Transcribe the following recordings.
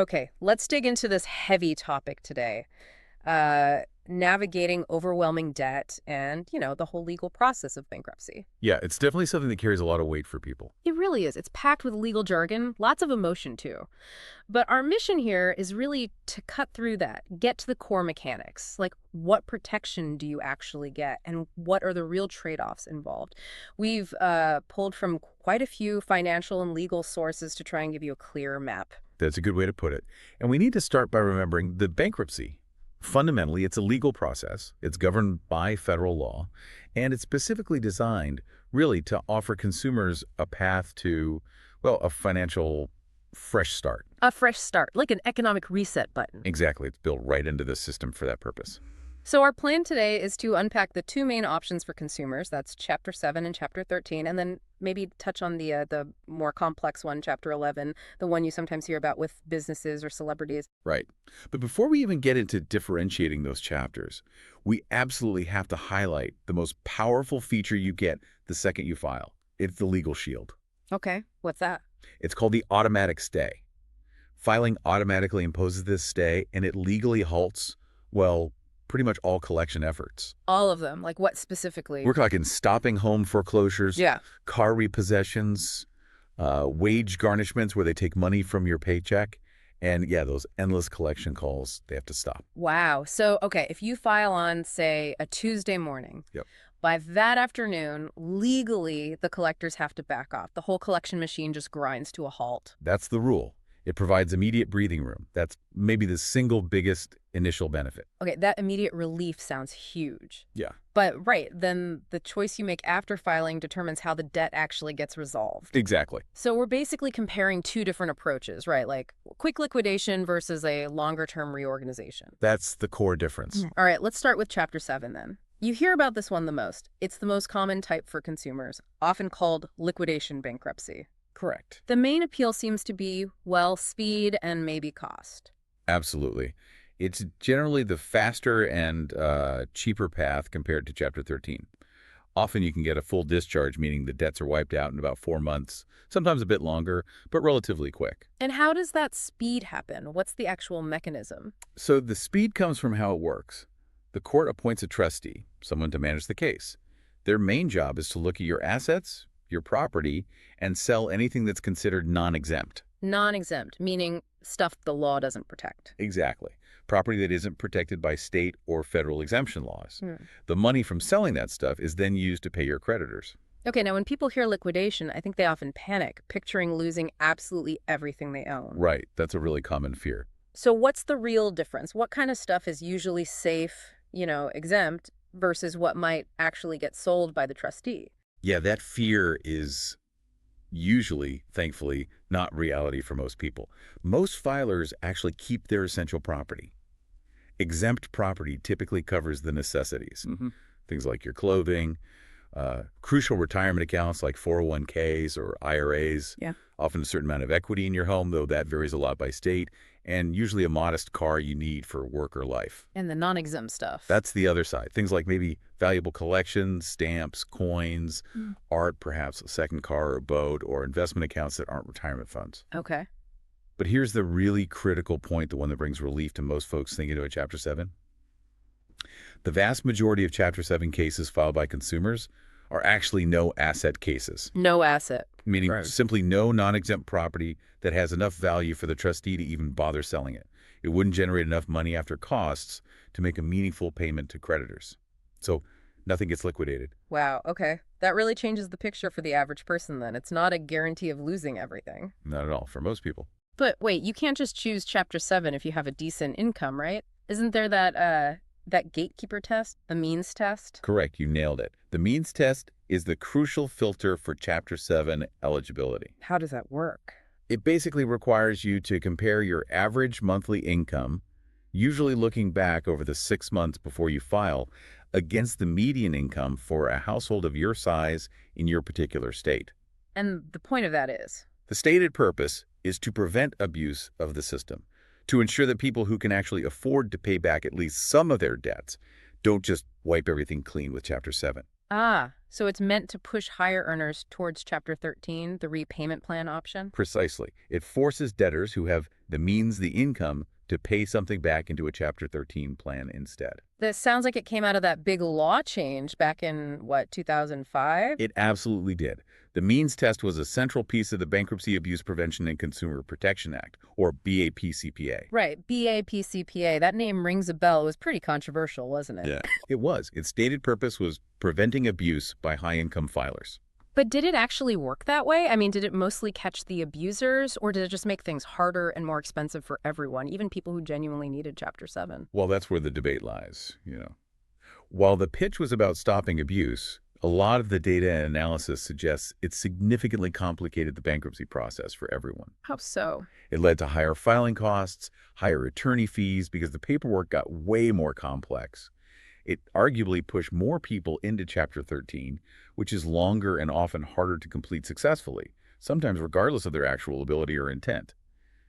Okay, let's dig into this heavy topic today. Navigating overwhelming debt and, the whole legal process of bankruptcy. Yeah, it's definitely something that carries a lot of weight for people. It really is. It's packed with legal jargon, lots of emotion too. But our mission here is really to cut through that, get to the core mechanics. Like, what protection do you actually get, and what are the real trade-offs involved? We've pulled from quite a few financial and legal sources to try and give you a clearer map. That's a good way to put it. And we need to start by remembering the bankruptcy. Fundamentally, it's a legal process. It's governed by federal law, and it's specifically designed really to offer consumers a path to, well, a financial fresh start. A fresh start, like an economic reset button. Exactly. It's built right into the system for that purpose. So our plan today is to unpack the two main options for consumers. That's Chapter 7 and Chapter 13, and then maybe touch on the more complex one, Chapter 11, the one you sometimes hear about with businesses or celebrities. Right. But before we even get into differentiating those chapters, we absolutely have to highlight the most powerful feature you get the second you file. It's the legal shield. Okay, what's that? It's called the automatic stay. Filing automatically imposes this stay, and it legally halts, well, pretty much all collection efforts. All of them. Like what specifically? We're talking stopping home foreclosures, Yeah. car repossessions, wage garnishments where they take money from your paycheck, and yeah, those endless collection calls, they have to stop. Wow. So, okay, if you file on, say, a Tuesday morning, Yep. by that afternoon, legally, the collectors have to back off. The whole collection machine just grinds to a halt. That's the rule. It provides immediate breathing room. That's maybe the single biggest initial benefit. Okay, that immediate relief sounds huge. Yeah. But, right, then the choice you make after filing determines how the debt actually gets resolved. Exactly. So we're basically comparing two different approaches, right? Like quick liquidation versus a longer-term reorganization. That's the core difference. All right, let's start with Chapter 7 then. You hear about this one the most. It's the most common type for consumers, often called liquidation bankruptcy. Correct. The main appeal seems to be, well, speed and maybe cost. Absolutely. It's generally the faster and cheaper path compared to Chapter 13. Often you can get a full discharge, meaning the debts are wiped out in about 4 months, sometimes a bit longer, but relatively quick. And how does that speed happen? What's the actual mechanism? So the speed comes from how it works. The court appoints a trustee, someone to manage the case. Their main job is to look at your assets, your property, and sell anything that's considered non-exempt. Non-exempt, meaning stuff the law doesn't protect. Exactly. Property that isn't protected by state or federal exemption laws. Hmm. The money from selling that stuff is then used to pay your creditors. Okay, now when people hear liquidation, I think they often panic, picturing losing absolutely everything they own. Right. That's a really common fear. So what's the real difference? What kind of stuff is usually safe, exempt, versus what might actually get sold by the trustee? Yeah, that fear is usually, thankfully, not reality for most people. Most filers actually keep their essential property. Exempt property typically covers the necessities, things like your clothing, crucial retirement accounts like 401ks or IRAs, Yeah. often a certain amount of equity in your home, though that varies a lot by state, and usually a modest car you need for work or life. And the non-exempt stuff. That's the other side. Things like maybe valuable collections, stamps, coins, art, perhaps a second car or boat, or investment accounts that aren't retirement funds. Okay. But here's the really critical point, the one that brings relief to most folks thinking about Chapter 7. The vast majority of Chapter 7 cases filed by consumers are actually no asset cases, No asset. meaning Right. simply no non-exempt property that has enough value for the trustee to even bother selling it. It wouldn't generate enough money after costs to make a meaningful payment to creditors. So nothing gets liquidated. Wow, okay. That really changes the picture for the average person then. It's not a guarantee of losing everything. Not at all, for most people. But wait, you can't just choose Chapter 7 if you have a decent income, right? Isn't there that gatekeeper test, the means test? Correct, you nailed it. The means test is the crucial filter for Chapter 7 eligibility. How does that work? It basically requires you to compare your average monthly income, usually looking back over the 6 months before you file, against the median income for a household of your size in your particular state. And the point of that is? The stated purpose is to prevent abuse of the system, to ensure that people who can actually afford to pay back at least some of their debts don't just wipe everything clean with Chapter 7. Ah, So it's meant to push higher earners towards Chapter 13, the repayment plan option? Precisely. It forces debtors who have the means, the income, to pay something back into a Chapter 13 plan instead. This sounds like it came out of that big law change back in, what, 2005? It absolutely did. The means test was a central piece of the Bankruptcy Abuse Prevention and Consumer Protection Act, or BAPCPA. Right, BAPCPA. That name rings a bell. It was pretty controversial, wasn't it? Yeah. It was. Its stated purpose was preventing abuse by high-income filers. But did it actually work that way? I mean, did it mostly catch the abusers, or did it just make things harder and more expensive for everyone, even people who genuinely needed Chapter 7? Well, that's where the debate lies. While the pitch was about stopping abuse, a lot of the data and analysis suggests it significantly complicated the bankruptcy process for everyone. How so? It led to higher filing costs, higher attorney fees because the paperwork got way more complex. It arguably pushed more people into Chapter 13, which is longer and often harder to complete successfully, sometimes regardless of their actual ability or intent.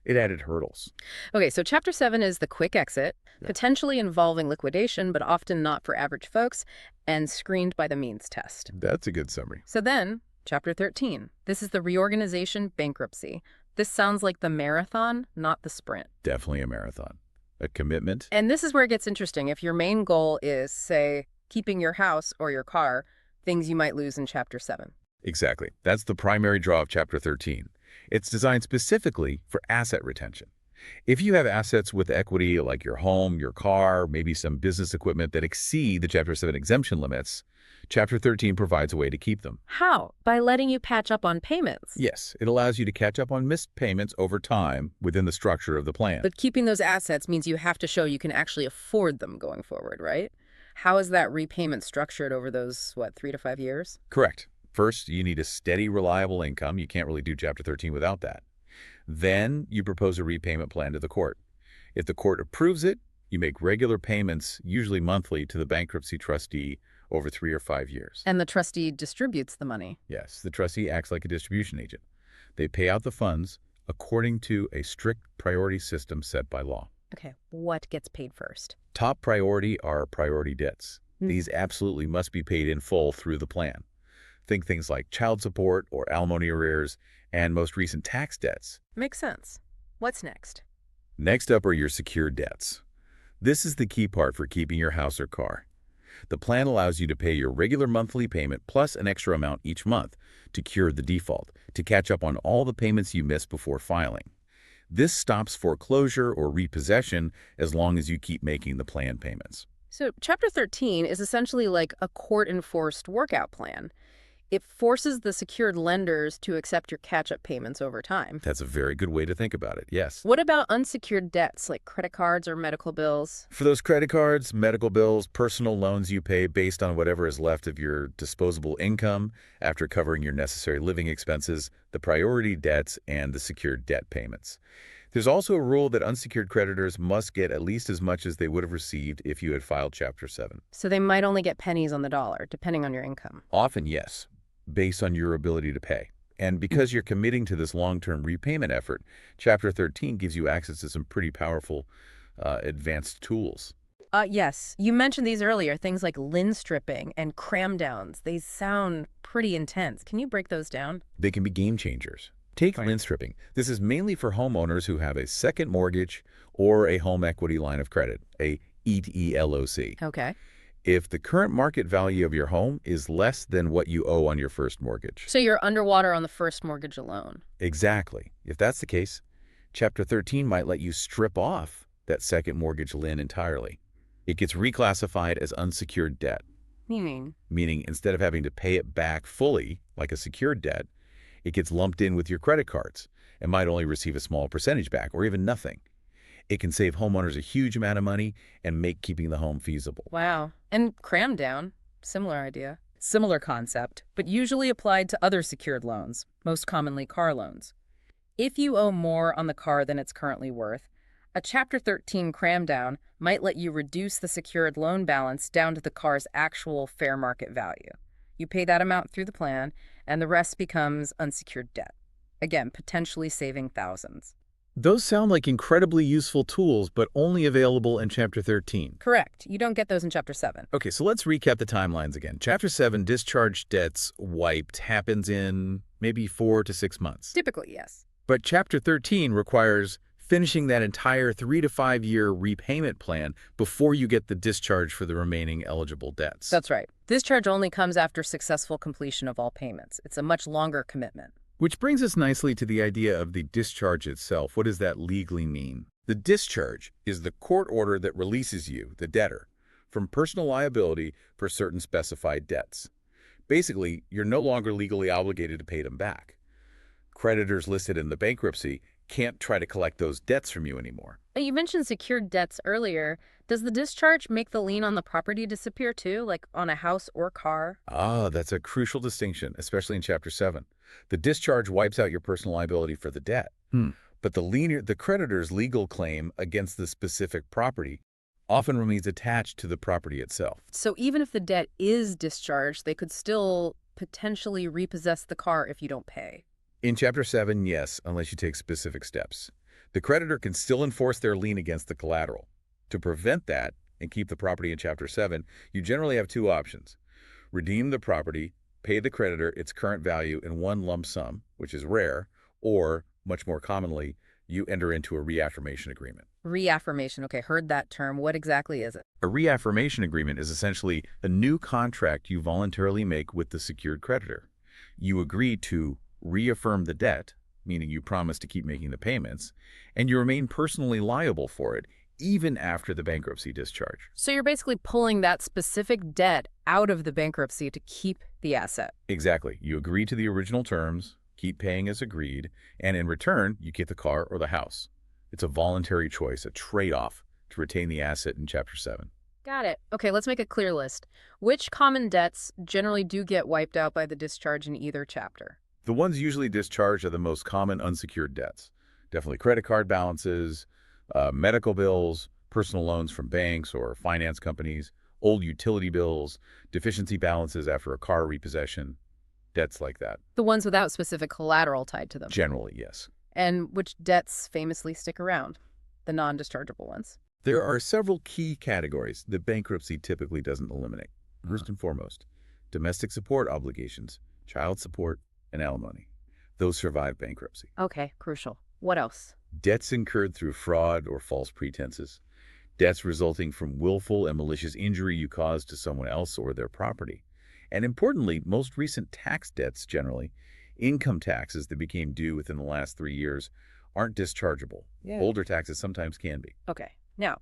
It added hurdles. Okay, so Chapter 7 is the quick exit, Yeah. potentially involving liquidation, but often not for average folks, and screened by the means test. That's a good summary. So then, Chapter 13. This is the reorganization bankruptcy. This sounds like the marathon, not the sprint. Definitely a marathon. A commitment. And this is where it gets interesting. If your main goal is, say, keeping your house or your car, things you might lose in Chapter 7. Exactly. That's the primary draw of Chapter 13. It's designed specifically for asset retention. If you have assets with equity like your home, your car, maybe some business equipment that exceed the Chapter 7 exemption limits, Chapter 13 provides a way to keep them. How? By letting you patch up on payments. Yes, it allows you to catch up on missed payments over time within the structure of the plan. But keeping those assets means you have to show you can actually afford them going forward, right? How is that repayment structured over those, 3 to 5 years? Correct. First, you need a steady, reliable income. You can't really do Chapter 13 without that. Then you propose a repayment plan to the court. If the court approves it, you make regular payments, usually monthly, to the bankruptcy trustee over 3 or 5 years. And the trustee distributes the money. Yes, the trustee acts like a distribution agent. They pay out the funds according to a strict priority system set by law. Okay, what gets paid first? Top priority are priority debts. These absolutely must be paid in full through the plan. Think things like child support or alimony arrears and most recent tax debts. Makes sense. What's next? Next up are your secured debts. This is the key part for keeping your house or car. The plan allows you to pay your regular monthly payment plus an extra amount each month to cure the default, to catch up on all the payments you missed before filing. This stops foreclosure or repossession as long as you keep making the plan payments. So Chapter 13 is essentially like a court-enforced workout plan. It forces the secured lenders to accept your catch-up payments over time. That's a very good way to think about it, yes. What about unsecured debts like credit cards or medical bills? For those credit cards, medical bills, personal loans you pay based on whatever is left of your disposable income after covering your necessary living expenses, the priority debts, and the secured debt payments. There's also a rule that unsecured creditors must get at least as much as they would have received if you had filed Chapter 7. So they might only get pennies on the dollar, depending on your income. Often, yes, based on your ability to pay. And because you're committing to this long-term repayment effort, Chapter 13 gives you access to some pretty powerful advanced tools. Yes. You mentioned these earlier, things like lien stripping and cram downs. They sound pretty intense. Can you break those down? They can be game changers. Take Right. lien stripping. This is mainly for homeowners who have a second mortgage or a home equity line of credit, a ELOC. Okay. If the current market value of your home is less than what you owe on your first mortgage. So you're underwater on the first mortgage alone. Exactly. If that's the case, Chapter 13 might let you strip off that second mortgage lien entirely. It gets reclassified as unsecured debt, Meaning? meaning instead of having to pay it back fully, like a secured debt, it gets lumped in with your credit cards and might only receive a small percentage back or even nothing. It can save homeowners a huge amount of money and make keeping the home feasible. Wow. And cram down. Similar idea. Similar concept, but usually applied to other secured loans, most commonly car loans. If you owe more on the car than it's currently worth, a Chapter 13 cram down might let you reduce the secured loan balance down to the car's actual fair market value. You pay that amount through the plan, and the rest becomes unsecured debt. Again, potentially saving thousands. Those sound like incredibly useful tools, but only available in Chapter 13. Correct. You don't get those in Chapter 7. Okay, so let's recap the timelines again. Chapter 7, discharge debts wiped, happens in maybe 4 to 6 months. Typically, yes. But Chapter 13 requires finishing that entire 3 to 5 year repayment plan before you get the discharge for the remaining eligible debts. That's right. Discharge only comes after successful completion of all payments. It's a much longer commitment. Which brings us nicely to the idea of the discharge itself. What does that legally mean? The discharge is the court order that releases you, the debtor, from personal liability for certain specified debts. Basically, you're no longer legally obligated to pay them back. Creditors listed in the bankruptcy can't try to collect those debts from you anymore. You mentioned secured debts earlier. Does the discharge make the lien on the property disappear too, like on a house or car? Ah, that's a crucial distinction, especially in Chapter 7. The discharge wipes out your personal liability for the debt. But the creditor's legal claim against the specific property often remains attached to the property itself. So even if the debt is discharged, they could still potentially repossess the car if you don't pay. In Chapter 7, yes, unless you take specific steps. The creditor can still enforce their lien against the collateral. To prevent that and keep the property in Chapter 7, you generally have two options. Redeem the property, pay the creditor its current value in one lump sum, which is rare, or, much more commonly, you enter into a reaffirmation agreement. Reaffirmation. Okay, heard that term. What exactly is it? A reaffirmation agreement is essentially a new contract you voluntarily make with the secured creditor. You agree to reaffirm the debt, meaning you promise to keep making the payments, and you remain personally liable for it even after the bankruptcy discharge. So you're basically pulling that specific debt out of the bankruptcy to keep the asset. Exactly. You agree to the original terms, keep paying as agreed, and in return, you get the car or the house. It's a voluntary choice, a trade-off to retain the asset in Chapter 7. Got it. Okay, let's make a clear list. Which common debts generally do get wiped out by the discharge in either chapter? The ones usually discharged are the most common unsecured debts. Definitely credit card balances, medical bills, personal loans from banks or finance companies, old utility bills, deficiency balances after a car repossession, debts like that. The ones without specific collateral tied to them. Generally, yes. And which debts famously stick around? The non-dischargeable ones. There are several key categories that bankruptcy typically doesn't eliminate. First and foremost, domestic support obligations, child support, and alimony. Those survive bankruptcy. Okay, crucial. What else? Debts incurred through fraud or false pretenses. Debts resulting from willful and malicious injury you caused to someone else or their property. And importantly, most recent tax debts generally, income taxes that became due within the last 3 years, aren't dischargeable. Yeah. Older taxes sometimes can be. Okay, now,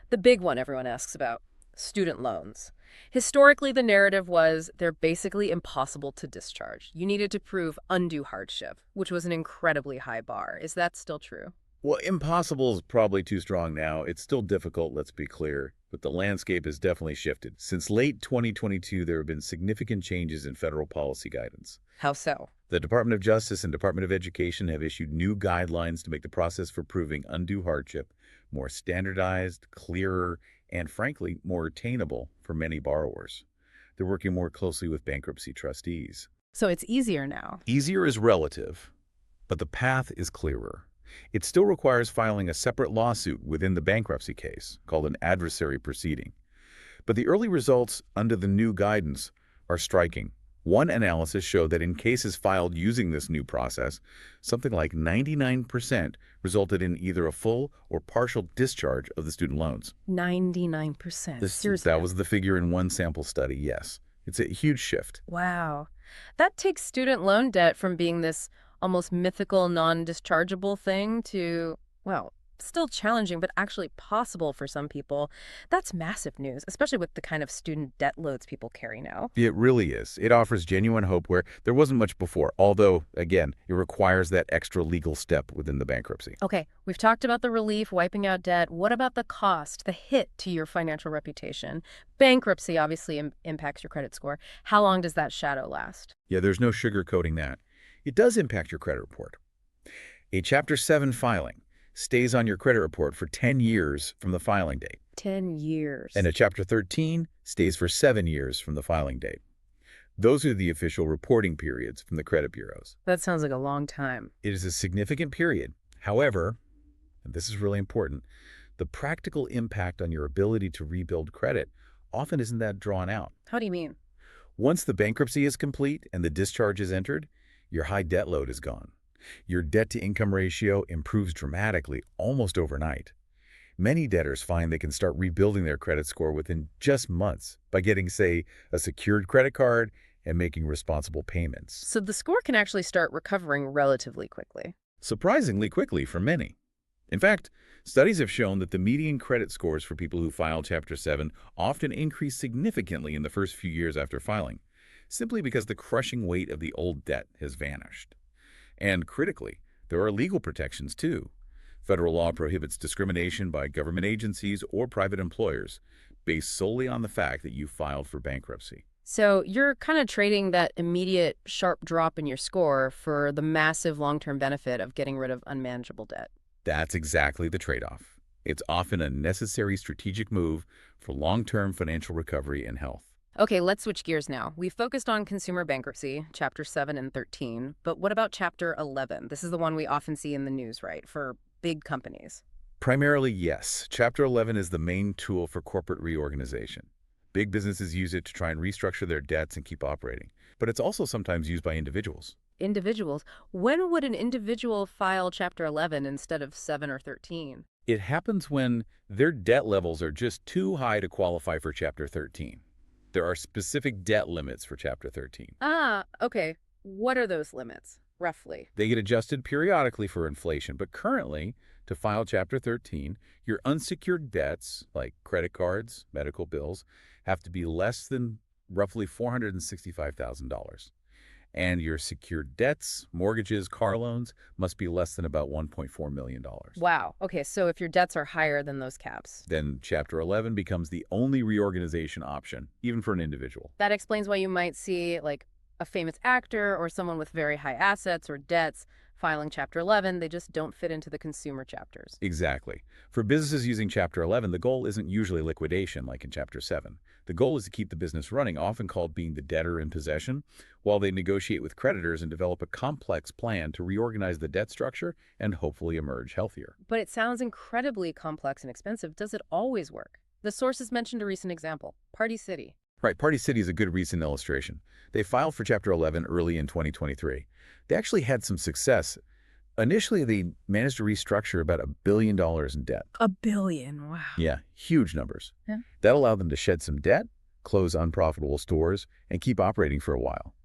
the big one everyone asks about, student loans. Historically, the narrative was they're basically impossible to discharge. You needed to prove undue hardship, which was an incredibly high bar. Is that still true? Well, impossible is probably too strong now. It's still difficult, let's be clear, but the landscape has definitely shifted. Since late 2022, there have been significant changes in federal policy guidance. How so? The Department of Justice and Department of Education have issued new guidelines to make the process for proving undue hardship more standardized, clearer, and frankly, more attainable for many borrowers. They're working more closely with bankruptcy trustees. So it's easier now. Easier is relative, but the path is clearer. It still requires filing a separate lawsuit within the bankruptcy case, called an adversary proceeding. But the early results under the new guidance are striking. One analysis showed that in cases filed using this new process, something like 99% resulted in either a full or partial discharge of the student loans. 99%. Seriously. That was the figure in one sample study, yes. It's a huge shift. Wow. That takes student loan debt from being this almost mythical, non-dischargeable thing to, well, still challenging, but actually possible for some people. That's massive news, especially with the kind of student debt loads people carry now. It really is. It offers genuine hope where there wasn't much before, although, again, it requires that extra legal step within the bankruptcy. Okay, we've talked about the relief, wiping out debt. What about the cost, the hit to your financial reputation? Bankruptcy obviously impacts your credit score. How long does that shadow last? Yeah, there's no sugarcoating that. It does impact your credit report. A Chapter 7 filing stays on your credit report for 10 years from the filing date. 10 years. And a Chapter 13 stays for 7 years from the filing date. Those are the official reporting periods from the credit bureaus. That sounds like a long time. It is a significant period, However, and this is really important, the practical impact on your ability to rebuild credit often isn't that drawn out. How do you mean? Once the bankruptcy is complete and the discharge is entered, your high debt load is gone. Your debt-to-income ratio improves dramatically almost overnight. Many debtors find they can start rebuilding their credit score within just months by getting, say, a secured credit card and making responsible payments. So the score can actually start recovering relatively quickly. Surprisingly quickly for many. In fact, studies have shown that the median credit scores for people who file Chapter 7 often increase significantly in the first few years after filing, simply because the crushing weight of the old debt has vanished. And critically, there are legal protections too. Federal law prohibits discrimination by government agencies or private employers based solely on the fact that you filed for bankruptcy. So you're kind of trading that immediate sharp drop in your score for the massive long-term benefit of getting rid of unmanageable debt. That's exactly the trade-off. It's often a necessary strategic move for long-term financial recovery and health. Okay, let's switch gears now. We've focused on consumer bankruptcy, Chapter 7 and 13, but what about Chapter 11? This is the one we often see in the news, right, for big companies. Primarily, yes. Chapter 11 is the main tool for corporate reorganization. Big businesses use it to try and restructure their debts and keep operating. But it's also sometimes used by individuals. Individuals. When would an individual file Chapter 11 instead of 7 or 13? It happens when their debt levels are just too high to qualify for Chapter 13. There are specific debt limits for Chapter 13. Ah, okay. What are those limits, roughly? They get adjusted periodically for inflation, but currently, to file Chapter 13, your unsecured debts, like credit cards, medical bills, have to be less than roughly $465,000. And your secured debts, mortgages, car loans must be less than about $1.4 million. Wow. Okay, so if your debts are higher than those caps. Then Chapter 11 becomes the only reorganization option, even for an individual. That explains why you might see, like, a famous actor or someone with very high assets or debts filing Chapter 11. They just don't fit into the consumer chapters. Exactly. For businesses using Chapter 11, the goal isn't usually liquidation like in Chapter 7. The goal is to keep the business running, often called being the debtor in possession, while they negotiate with creditors and develop a complex plan to reorganize the debt structure and hopefully emerge healthier. But it sounds incredibly complex and expensive. Does it always work? The sources mentioned a recent example, Party City. Right, Party City is a good recent illustration. They filed for Chapter 11 early in 2023. They actually had some success. Initially, they managed to restructure about $1 billion in debt. $1 billion, wow. Yeah, huge numbers. Yeah. That allowed them to shed some debt, close unprofitable stores, and keep operating for a while.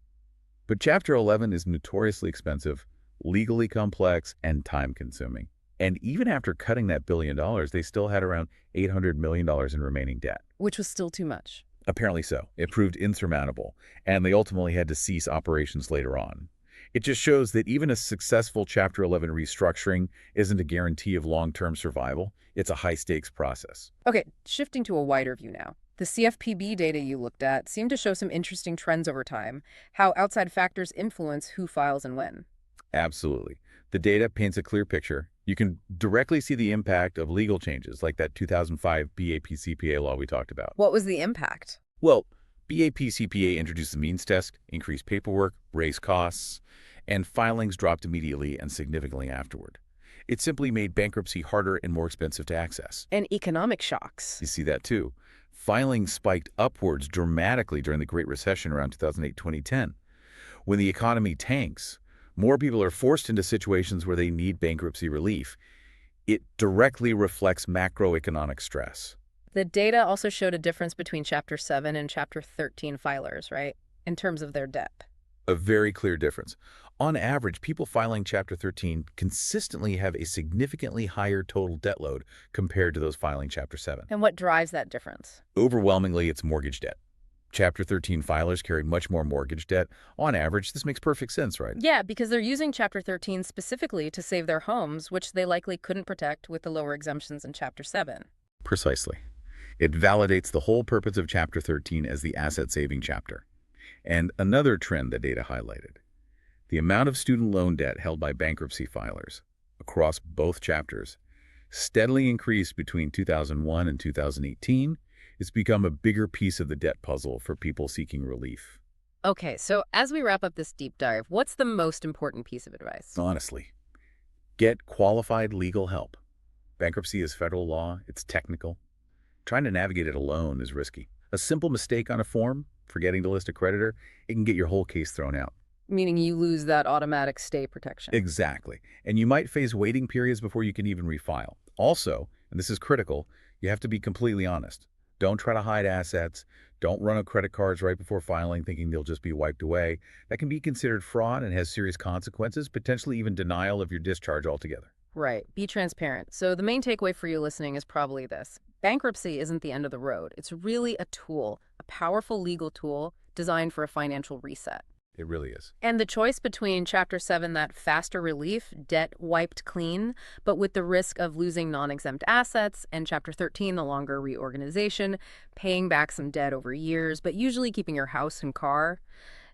But Chapter 11 is notoriously expensive, legally complex, and time-consuming. And even after cutting that $1 billion, they still had around $800 million in remaining debt. Which was still too much. Apparently so. It proved insurmountable, and they ultimately had to cease operations later on. It just shows that even a successful Chapter 11 restructuring isn't a guarantee of long-term survival. It's a high-stakes process. Okay, shifting to a wider view now. The CFPB data you looked at seemed to show some interesting trends over time, how outside factors influence who files and when. Absolutely. The data paints a clear picture. You can directly see the impact of legal changes like that 2005 BAPCPA law we talked about. What was the impact? Well, BAPCPA introduced the means test, increased paperwork, raised costs, and filings dropped immediately and significantly afterward. It simply made bankruptcy harder and more expensive to access. And economic shocks. You see that too. Filings spiked upwards dramatically during the Great Recession around 2008-2010. When the economy tanks, more people are forced into situations where they need bankruptcy relief. It directly reflects macroeconomic stress. The data also showed a difference between Chapter 7 and Chapter 13 filers, right, in terms of their debt. A very clear difference. On average, people filing Chapter 13 consistently have a significantly higher total debt load compared to those filing Chapter 7. And what drives that difference? Overwhelmingly, it's mortgage debt. Chapter 13 filers carried much more mortgage debt. On average, this makes perfect sense, right? Yeah, because they're using Chapter 13 specifically to save their homes, which they likely couldn't protect with the lower exemptions in Chapter 7. Precisely. It validates the whole purpose of Chapter 13 as the asset-saving chapter. And another trend the data highlighted. The amount of student loan debt held by bankruptcy filers across both chapters steadily increased between 2001 and 2018. It's become a bigger piece of the debt puzzle for people seeking relief. Okay, so as we wrap up this deep dive, what's the most important piece of advice? Honestly, Get qualified legal help. Bankruptcy is federal law. It's technical. Trying to navigate it alone is risky. A simple mistake on a form, forgetting to list a creditor, it can get your whole case thrown out. Meaning you lose that automatic stay protection. Exactly. And you might face waiting periods before you can even refile. Also, and this is critical, you have to be completely honest. Don't try to hide assets. Don't run up credit cards right before filing thinking they'll just be wiped away. That can be considered fraud and has serious consequences, potentially even denial of your discharge altogether. Right. Be transparent. So the main takeaway for you listening is probably this. Bankruptcy isn't the end of the road. It's really a tool, a powerful legal tool designed for a financial reset. It really is. And the choice between Chapter 7, that faster relief, debt wiped clean, but with the risk of losing non-exempt assets, and Chapter 13, the longer reorganization, paying back some debt over years, but usually keeping your house and car,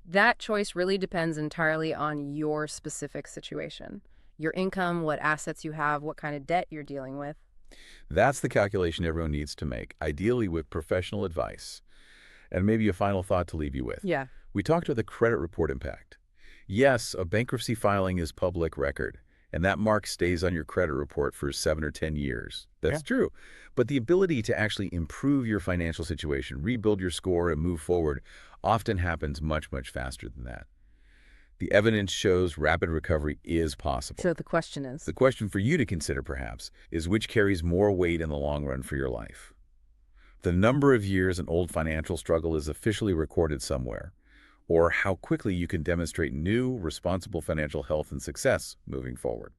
that choice really depends entirely on your specific situation. Your income, what assets you have, what kind of debt you're dealing with. That's the calculation everyone needs to make, ideally with professional advice. And maybe a final thought to leave you with. Yeah. We talked about the credit report impact. Yes, a bankruptcy filing is public record, and that mark stays on your credit report for 7 or 10 years. That's true. But the ability to actually improve your financial situation, rebuild your score, and move forward often happens much, much faster than that. The evidence shows rapid recovery is possible. So the question is? The question for you to consider, perhaps, is which carries more weight in the long run for your life? The number of years an old financial struggle is officially recorded somewhere, or how quickly you can demonstrate new, responsible financial health and success moving forward.